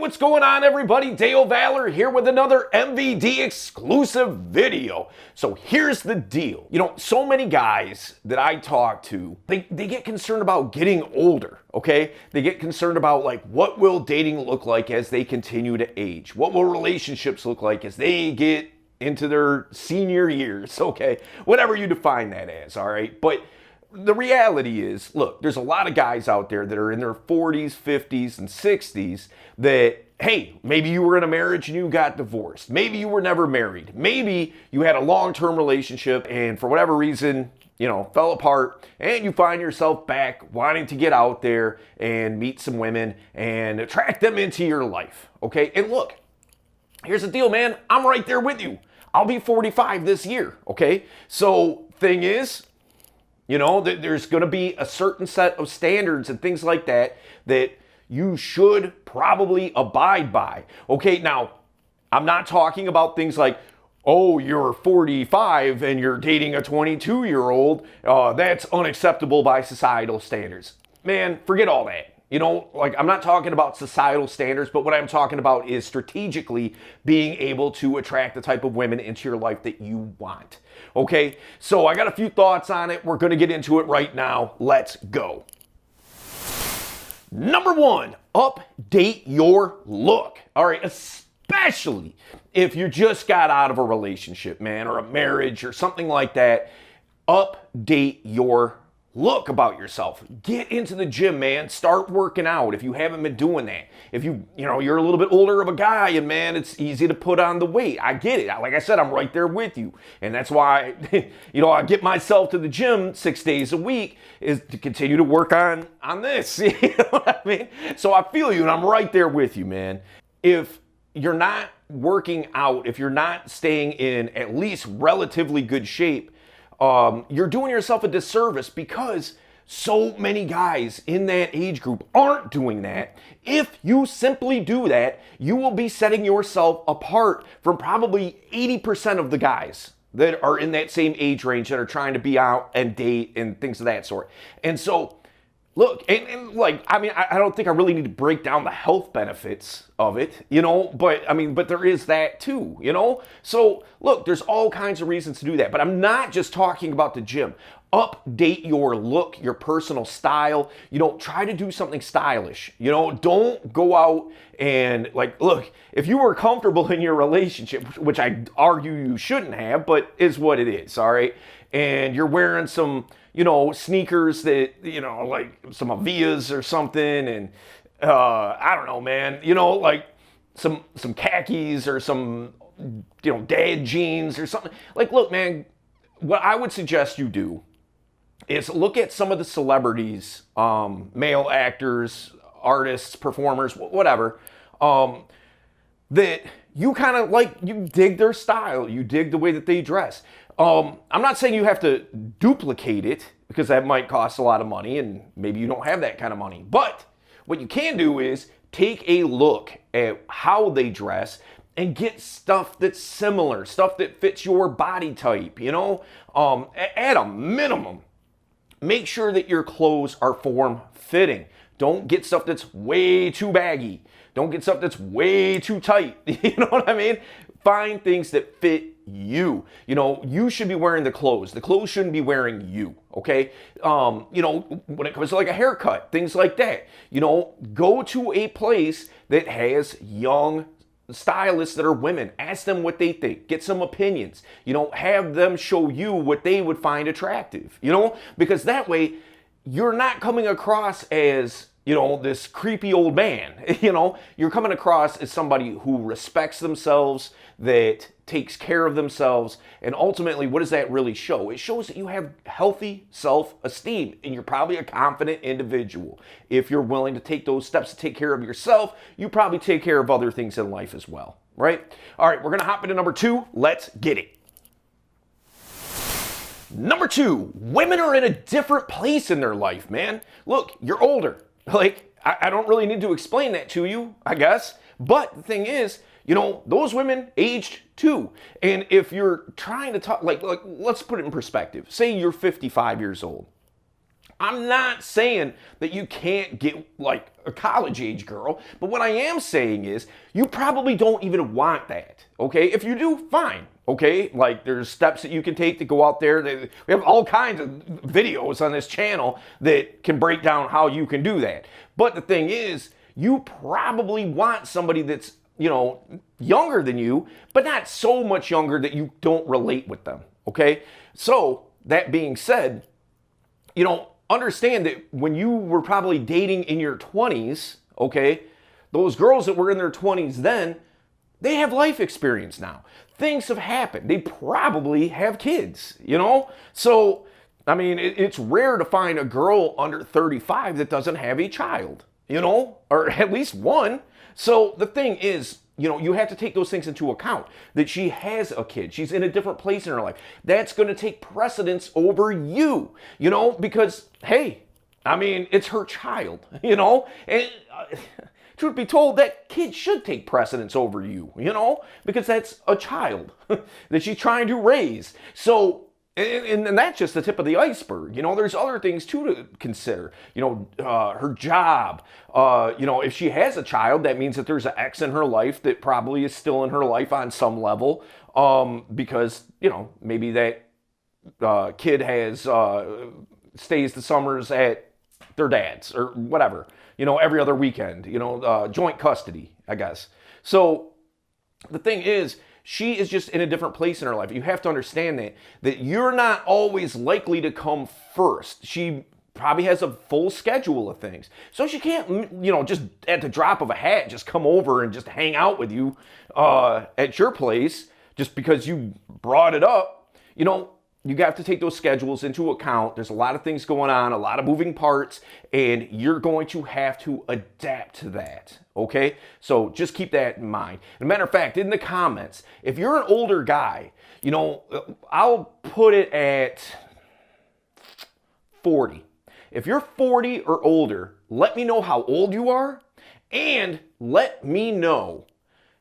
what's going on, everybody? Dale Valor here with another MVD exclusive video. So here's the deal. So many guys that I talk to, they get concerned about getting older, okay? They get concerned about what will dating look like as they continue to age? What will relationships look like as they get into their senior years, okay? Whatever you define that as, all right? But the reality is, look, there's a lot of guys out there that are in their 40s, 50s, and 60s that, hey, maybe you were in a marriage and you got divorced. Maybe you were never married. Maybe you had a long-term relationship and for whatever reason, fell apart, and you find yourself back wanting to get out there and meet some women and attract them into your life, okay? And look, here's the deal, man. I'm right there with you. I'll be 45 this year, okay? So, thing is, there's going to be a certain set of standards and things like that that you should probably abide by. Okay, now, I'm not talking about things like, oh, you're 45 and you're dating a 22-year-old. That's unacceptable by societal standards. Man, forget all that. I'm not talking about societal standards, but what I'm talking about is strategically being able to attract the type of women into your life that you want. Okay, so I got a few thoughts on it. We're going to get into it right now. Let's go. Number one, update your look. All right, especially if you just got out of a relationship, man, or a marriage or something like that. Update your look about yourself. Get into the gym, man. Start working out if you haven't been doing that. If you're a little bit older of a guy and man, it's easy to put on the weight. I get it. Like I said, I'm right there with you. And that's why, I get myself to the gym 6 days a week is to continue to work on this. You know what I mean? So I feel you and I'm right there with you, man. If you're not working out, if you're not staying in at least relatively good shape, you're doing yourself a disservice because so many guys in that age group aren't doing that. If you simply do that, you will be setting yourself apart from probably 80% of the guys that are in that same age range that are trying to be out and date and things of that sort. And so, look, I don't think I really need to break down the health benefits of it, but there is that too, So, look, there's all kinds of reasons to do that, but I'm not just talking about the gym. Update your look, your personal style. Try to do something stylish. Don't go out and look, if you were comfortable in your relationship, which I argue you shouldn't have, but is what it is, all right? And you're wearing some, sneakers that, some Avias or something. And, I don't know, man, some khakis or some, dad jeans or something. Look, man, what I would suggest you do is look at some of the celebrities, male actors, artists, performers, whatever, that you kind of you dig their style, you dig the way that they dress. I'm not saying you have to duplicate it because that might cost a lot of money and maybe you don't have that kind of money. But what you can do is take a look at how they dress and get stuff that's similar, stuff that fits your body type, at a minimum. Make sure that your clothes are form-fitting. Don't get stuff that's way too baggy. Don't get stuff that's way too tight. You know what I mean? Find things that fit you. You should be wearing the clothes. The clothes shouldn't be wearing you, okay? When it comes to a haircut, things like that, go to a place that has young stylists that are women. Ask them what they think. Get some opinions. Have them show you what they would find attractive, because that way you're not coming across as, this creepy old man. You're coming across as somebody who respects themselves, that takes care of themselves, and ultimately, what does that really show? It shows that you have healthy self-esteem, and you're probably a confident individual. If you're willing to take those steps to take care of yourself, you probably take care of other things in life as well, right? All right, we're gonna hop into number two. Let's get it. Number two, women are in a different place in their life, man. Look, you're older. I don't really need to explain that to you, I guess. But the thing is, those women aged too. And if you're trying to talk, let's put it in perspective. Say you're 55 years old. I'm not saying that you can't get like a college age girl, but what I am saying is you probably don't even want that, okay? If you do, fine, okay? Like there's steps that you can take to go out there. We have all kinds of videos on this channel that can break down how you can do that. But the thing is, you probably want somebody that's, you know, younger than you, but not so much younger that you don't relate with them, okay? So that being said, you know, understand that when you were probably dating in your 20s, okay, those girls that were in their 20s then, they have life experience now. Things have happened. They probably have kids, you know? So, I mean, it's rare to find a girl under 35 that doesn't have a child, you know, or at least one. So the thing is, you know, you have to take those things into account, that she has a kid. She's in a different place in her life. That's going to take precedence over you, you know, because, hey, I mean, it's her child, you know, and truth be told, that kid should take precedence over you, you know, because that's a child that she's trying to raise. So, and that's just the tip of the iceberg. You know, there's other things too to consider. You know, her job. You know, if she has a child, that means that there's an ex in her life that probably is still in her life on some level. Because, you know, maybe that kid has stays the summers at their dad's or whatever. You know, every other weekend. You know, joint custody, I guess. So the thing is, she is just in a different place in her life. You have to understand that you're not always likely to come first. She probably has a full schedule of things. So she can't, you know, just at the drop of a hat, just come over and just hang out with you at your place just because you brought it up. You know, you have to take those schedules into account. There's a lot of things going on, a lot of moving parts, and you're going to have to adapt to that, okay? So just keep that in mind. As a matter of fact, in the comments, if you're an older guy, you know, I'll put it at 40. If you're 40 or older, let me know how old you are, and let me know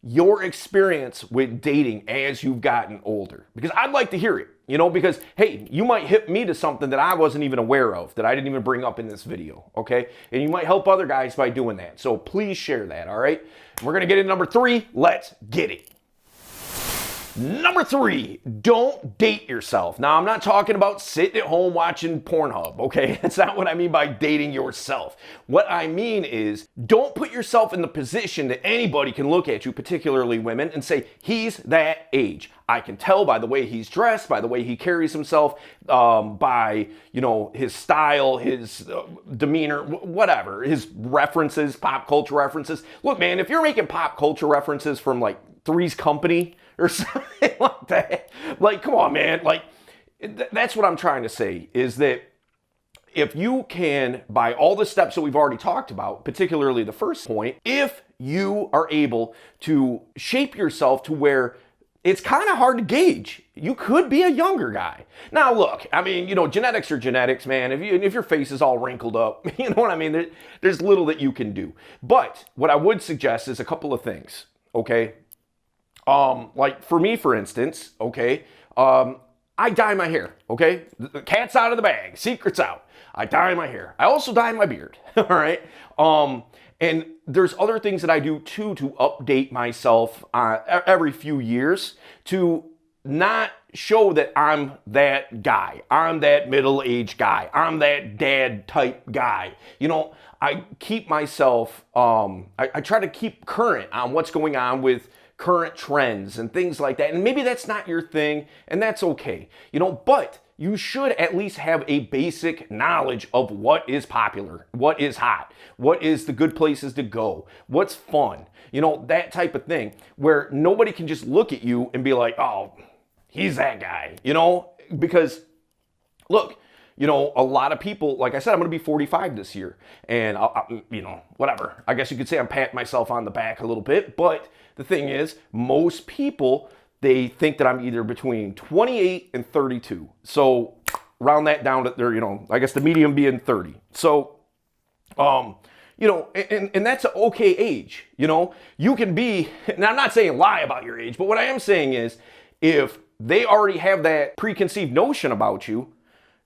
your experience with dating as you've gotten older, because I'd like to hear it. You know, because, hey, you might hit me to something that I wasn't even aware of, that I didn't even bring up in this video, okay? And you might help other guys by doing that. So please share that, all right? We're going to get into number 3. Let's get it. Number 3, don't date yourself. Now, I'm not talking about sitting at home watching Pornhub, okay? That's not what I mean by dating yourself. What I mean is, don't put yourself in the position that anybody can look at you, particularly women, and say, he's that age. I can tell by the way he's dressed, by the way he carries himself, by, you know, his style, his demeanor, whatever, his references, pop culture references. Look, man, if you're making pop culture references from, like, Three's Company or something like that, like, come on, man. Like, that's what I'm trying to say, is that if you can, by all the steps that we've already talked about, particularly the first point, if you are able to shape yourself to where it's kind of hard to gauge, you could be a younger guy. Now, look, I mean, you know, genetics are genetics, man. If your face is all wrinkled up, you know what I mean? There's little that you can do. But what I would suggest is a couple of things, okay? Like for me, for instance, okay, I dye my hair, okay? The cat's out of the bag, secret's out. I dye my hair. I also dye my beard, all right? And there's other things that I do too to update myself every few years to not show that I'm that guy. I'm that middle-aged guy. I'm that dad type guy. You know, I keep myself, I try to keep current on what's going on with current trends and things like that. And maybe that's not your thing, and that's okay. You know, but you should at least have a basic knowledge of what is popular, what is hot, what is the good places to go, what's fun, you know, that type of thing, where nobody can just look at you and be like, oh, he's that guy, you know, because look, you know, a lot of people, like I said, I'm going to be 45 this year, and you know, whatever. I guess you could say I'm patting myself on the back a little bit, but the thing is, most people, they think that I'm either between 28 and 32. So round that down to there, you know, I guess the medium being 30. So, you know, and that's an okay age. You know, you can be, and I'm not saying lie about your age, but what I am saying is if they already have that preconceived notion about you,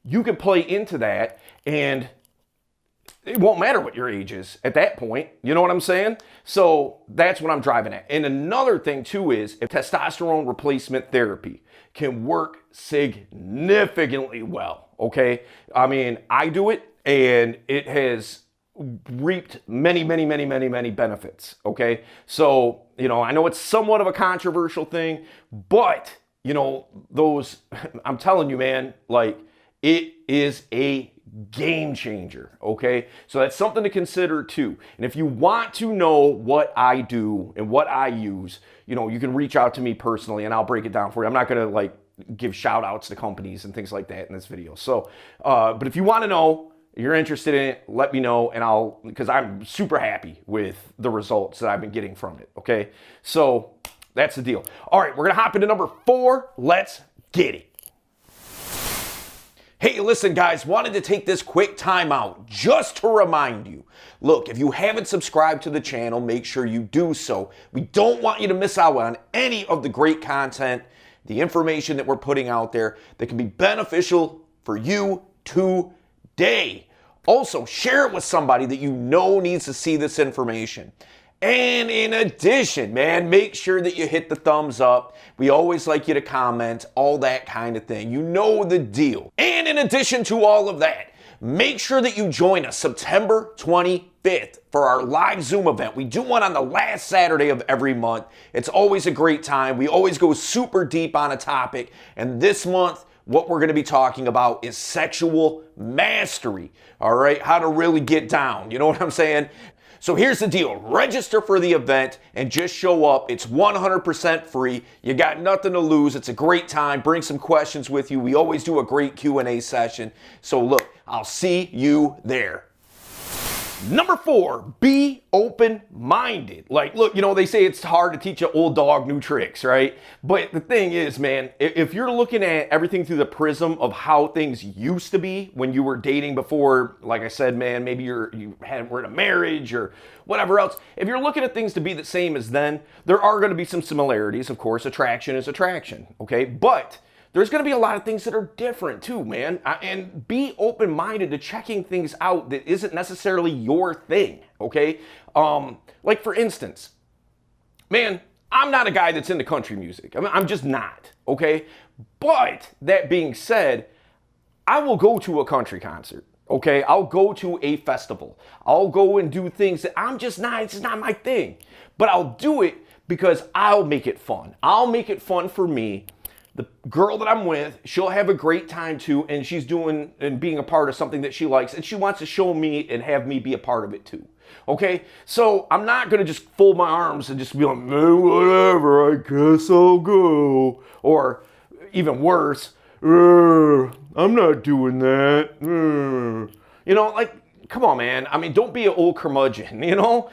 you can play into that, and it won't matter what your age is at that point. You know what I'm saying? So that's what I'm driving at. And another thing too is if testosterone replacement therapy can work significantly well, okay? I mean, I do it and it has reaped many, many, many, many, many benefits, okay? So, you know, I know it's somewhat of a controversial thing, but, you know, those, I'm telling you, man, like, it is a game changer, okay? So that's something to consider too. And if you want to know what I do and what I use, you know, you can reach out to me personally and I'll break it down for you. I'm not gonna like give shout outs to companies and things like that in this video. So, but if you want to know, you're interested in it, let me know, and because I'm super happy with the results that I've been getting from it, okay? So that's the deal. All right, we're gonna hop into number 4. Let's get it. Hey, listen, guys, wanted to take this quick time out just to remind you. Look, if you haven't subscribed to the channel, make sure you do so. We don't want you to miss out on any of the great content, the information that we're putting out there that can be beneficial for you today. Also, share it with somebody that you know needs to see this information. And in addition, man, make sure that you hit the thumbs up. We always like you to comment, all that kind of thing. You know the deal. And in addition to all of that, make sure that you join us September 25th for our live Zoom event. We do one on the last Saturday of every month. It's always a great time. We always go super deep on a topic. And this month, what we're going to be talking about is sexual mastery. All right, how to really get down. You know what I'm saying? So here's the deal. Register for the event and just show up. It's 100% free. You got nothing to lose. It's a great time. Bring some questions with you. We always do a great Q&A session. So look, I'll see you there. Number 4, be open-minded. Like, look, you know, they say it's hard to teach an old dog new tricks, right? But the thing is, man, if you're looking at everything through the prism of how things used to be when you were dating before, like I said, man, maybe were in a marriage or whatever else. If you're looking at things to be the same as then, there are going to be some similarities. Of course, attraction is attraction, okay? But there's going to be a lot of things that are different too, man. And be open-minded to checking things out that isn't necessarily your thing, okay? Like for instance, man, I'm not a guy that's into country music. I'm just not, okay? But that being said, I will go to a country concert, okay? I'll go to a festival. I'll go and do things that it's just not my thing. But I'll do it because I'll make it fun. I'll make it fun for me. The girl that I'm with, she'll have a great time too, and she's doing and being a part of something that she likes, and she wants to show me and have me be a part of it too. Okay? So I'm not gonna just fold my arms and just be like, whatever, I guess I'll go. Or even worse, I'm not doing that. You know, like, come on, man. I mean, don't be an old curmudgeon, you know?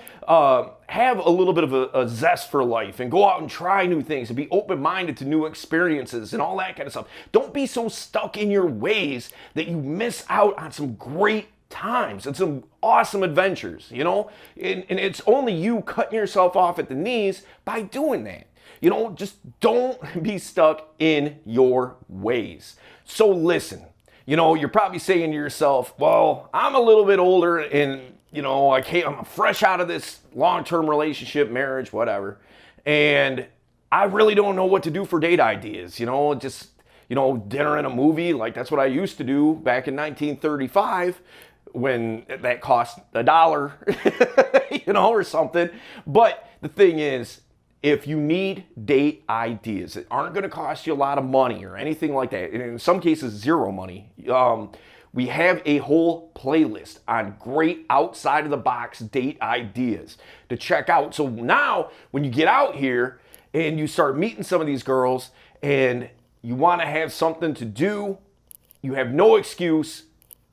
Have a little bit of a zest for life and go out and try new things and be open-minded to new experiences and all that kind of stuff. Don't be so stuck in your ways that you miss out on some great times and some awesome adventures, you know? And it's only you cutting yourself off at the knees by doing that. You know, just don't be stuck in your ways. So listen. You know, you're probably saying to yourself, well, I'm a little bit older and, you know, I'm fresh out of this long-term relationship, marriage, whatever. And I really don't know what to do for date ideas. You know, just, you know, dinner and a movie. Like that's what I used to do back in 1935 when that cost $1, you know, or something. But the thing is, if you need date ideas that aren't going to cost you a lot of money or anything like that, and in some cases zero money, we have a whole playlist on great outside of the box date ideas to check out. So now when you get out here and you start meeting some of these girls and you want to have something to do, you have no excuse.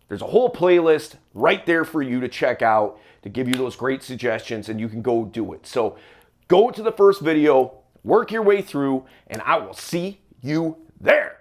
There's a whole playlist right there for you to check out to give you those great suggestions, and you can go do it. So go to the first video, work your way through, and I will see you there.